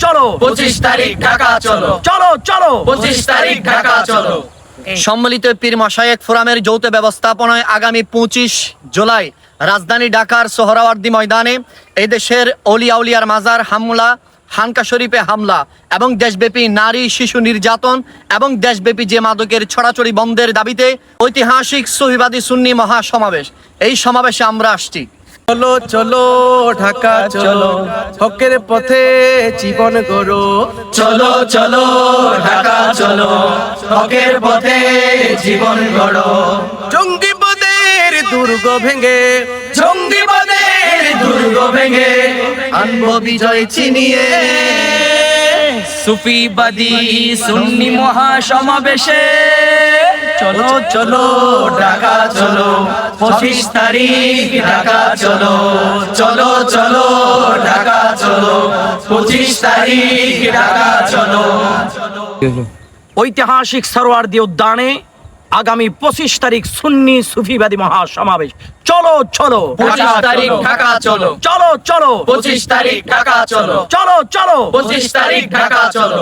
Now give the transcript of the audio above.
চলো 25 তারিখ ঢাকা চলো, চলো চলো 25 তারিখ ঢাকা চলো। সম্মিলিত পীর মাশায়েখ ফোরামের যৌথ ব্যবস্থাপনায় আগামী 25 জুলাই রাজধানী ঢাকার সোহরাওয়ার্দী ময়দানে এই দেশের অলিয়া উলিয়ার মাজার হামলা, খানকা শরীফে হামলা এবং দেশব্যাপী নারী শিশু নির্যাতন এবং দেশব্যাপী যে মাদকের ছড়াছড়ি বন্ধের দাবিতে ঐতিহাসিক সুফিবাদী সুন্নি মহাসমাবেশ। এই সমাবেশে আমরা আসছি। চলো চলো ঢাকা চলো, হকের পথে জীবন গড়ো। চলো চলো ঢাকা চলো, হকের পথে জীবন গড়ো। জঙ্গিবাদের দুর্গ ভেঙে, জঙ্গিবাদের দুর্গ ভেঙে আনবো বিজয় চিনিয়ে সুফিবাদী সুন্নি মহাসমাবেশে চলো চলো ঢাকা চলো, 25 তারিখ ঢাকা চলো, চলো চলো ঢাকা চলো, 25 তারিখ ঢাকা চলো। ঐতিহাসিক সরোয়ার্দী উদ্যানে আগামী 25 তারিখ সুন্নি সুফিবাদী মহাসমাবেশ। চলো চলো 25 তারিখ ঢাকা চলো, চলো চলো 25 তারিখ ঢাকা চলো, চলো চলো 25 তারিখ ঢাকা চলো।